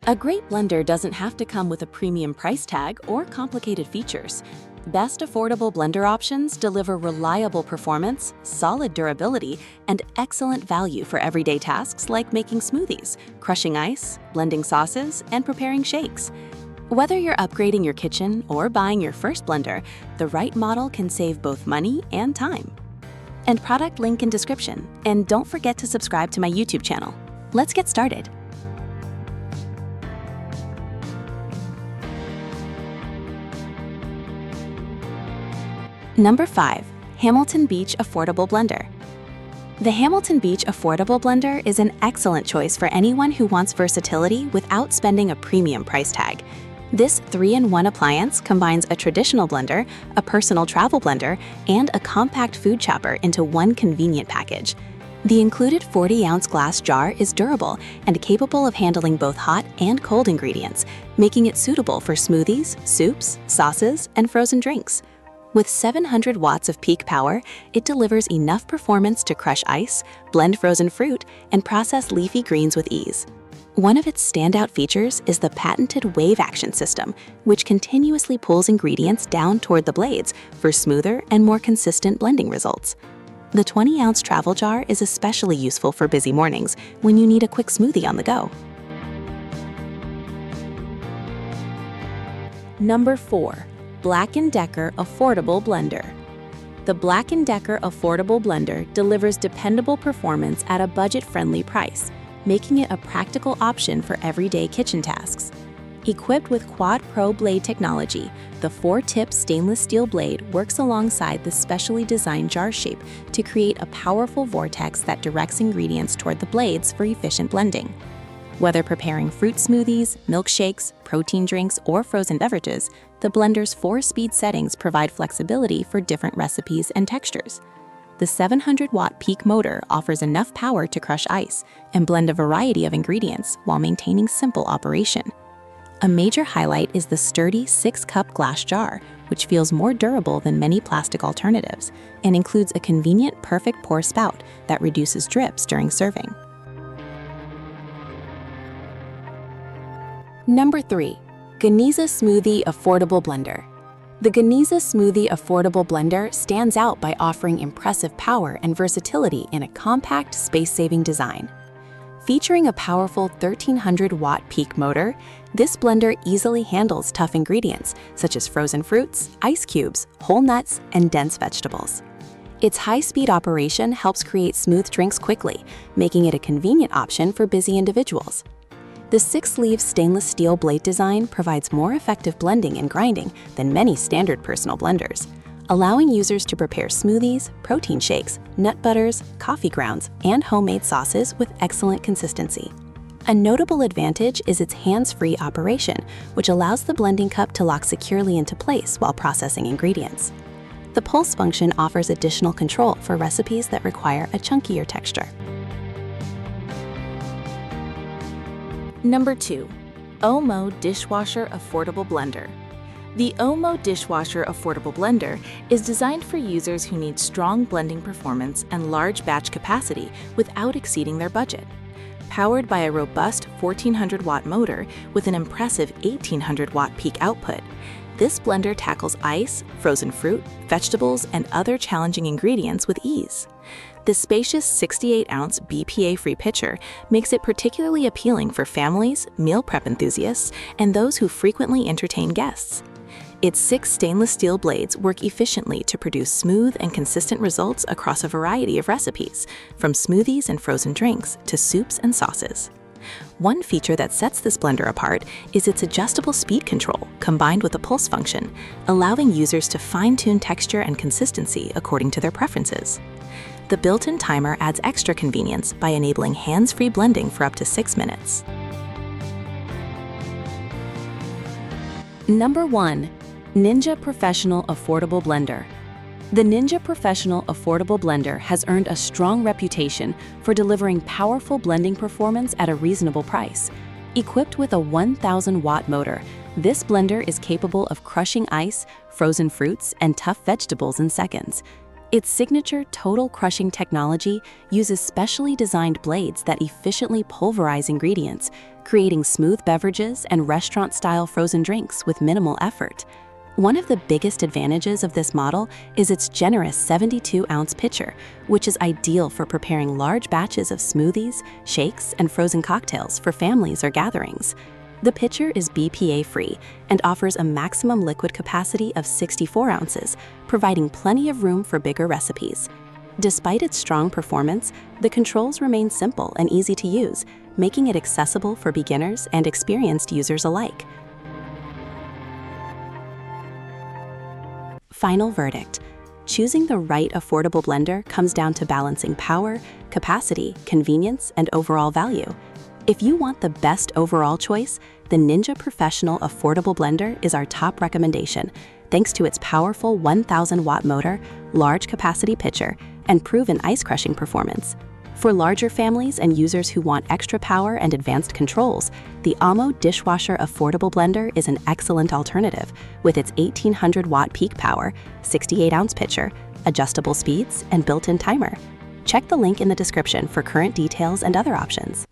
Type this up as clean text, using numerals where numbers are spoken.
A great blender doesn't have to come with a premium price tag or complicated features. Best affordable blender options deliver reliable performance, solid durability, and excellent value for everyday tasks like making smoothies, crushing ice, blending sauces, and preparing shakes. Whether you're upgrading your kitchen or buying your first blender, the right model can save both money and time. And product link in description. And don't forget to subscribe to my YouTube channel. Let's get started. Number 5. Hamilton Beach Affordable Blender. The Hamilton Beach Affordable Blender is an excellent choice for anyone who wants versatility without spending a premium price tag. This 3-in-1 appliance combines a traditional blender, a personal travel blender, and a compact food chopper into one convenient package. The included 40-ounce glass jar is durable and capable of handling both hot and cold ingredients, making it suitable for smoothies, soups, sauces, and frozen drinks. With 700 watts of peak power, it delivers enough performance to crush ice, blend frozen fruit, and process leafy greens with ease. One of its standout features is the patented wave action system, which continuously pulls ingredients down toward the blades for smoother and more consistent blending results. The 20-ounce travel jar is especially useful for busy mornings when you need a quick smoothie on the go. Number 4. Black & Decker Affordable Blender. The Black & Decker Affordable Blender delivers dependable performance at a budget-friendly price, making it a practical option for everyday kitchen tasks. Equipped with Quad Pro blade technology, the 4-tip stainless steel blade works alongside the specially designed jar shape to create a powerful vortex that directs ingredients toward the blades for efficient blending. Whether preparing fruit smoothies, milkshakes, protein drinks, or frozen beverages, the blender's 4-speed settings provide flexibility for different recipes and textures. The 700-watt peak motor offers enough power to crush ice and blend a variety of ingredients while maintaining simple operation. A major highlight is the sturdy 6-cup glass jar, which feels more durable than many plastic alternatives and includes a convenient perfect pour spout that reduces drips during serving. Number 3. Ganiza Smoothie Affordable Blender. The Ganiza Smoothie Affordable Blender stands out by offering impressive power and versatility in a compact, space-saving design. Featuring a powerful 1,300-watt peak motor, this blender easily handles tough ingredients such as frozen fruits, ice cubes, whole nuts, and dense vegetables. Its high-speed operation helps create smooth drinks quickly, making it a convenient option for busy individuals. The 6-sleeve stainless steel blade design provides more effective blending and grinding than many standard personal blenders, allowing users to prepare smoothies, protein shakes, nut butters, coffee grounds, and homemade sauces with excellent consistency. A notable advantage is its hands-free operation, which allows the blending cup to lock securely into place while processing ingredients. The pulse function offers additional control for recipes that require a chunkier texture. Number 2. OMMO Dishwasher Affordable Blender. The OMMO Dishwasher Affordable Blender is designed for users who need strong blending performance and large batch capacity without exceeding their budget. Powered by a robust 1,400-watt motor with an impressive 1,800-watt peak output, this blender tackles ice, frozen fruit, vegetables, and other challenging ingredients with ease. The spacious 68-ounce BPA-free pitcher makes it particularly appealing for families, meal prep enthusiasts, and those who frequently entertain guests. Its 6 stainless steel blades work efficiently to produce smooth and consistent results across a variety of recipes, from smoothies and frozen drinks to soups and sauces. One feature that sets this blender apart is its adjustable speed control combined with a pulse function, allowing users to fine-tune texture and consistency according to their preferences. The built-in timer adds extra convenience by enabling hands-free blending for up to 6 minutes. Number 1. Ninja Professional Affordable Blender. The Ninja Professional Affordable Blender has earned a strong reputation for delivering powerful blending performance at a reasonable price. Equipped with a 1,000-watt motor, this blender is capable of crushing ice, frozen fruits, and tough vegetables in seconds. Its signature total crushing technology uses specially designed blades that efficiently pulverize ingredients, creating smooth beverages and restaurant-style frozen drinks with minimal effort. One of the biggest advantages of this model is its generous 72-ounce pitcher, which is ideal for preparing large batches of smoothies, shakes, and frozen cocktails for families or gatherings. The pitcher is BPA-free and offers a maximum liquid capacity of 64 ounces, providing plenty of room for bigger recipes. Despite its strong performance, the controls remain simple and easy to use, making it accessible for beginners and experienced users alike. Final verdict. Choosing the right affordable blender comes down to balancing power, capacity, convenience, and overall value. If you want the best overall choice, the Ninja Professional Affordable Blender is our top recommendation, thanks to its powerful 1,000-watt motor, large capacity pitcher, and proven ice crushing performance. For larger families and users who want extra power and advanced controls, the OMMO Dishwasher Affordable Blender is an excellent alternative with its 1,800-watt peak power, 68-ounce pitcher, adjustable speeds, and built-in timer. Check the link in the description for current details and other options.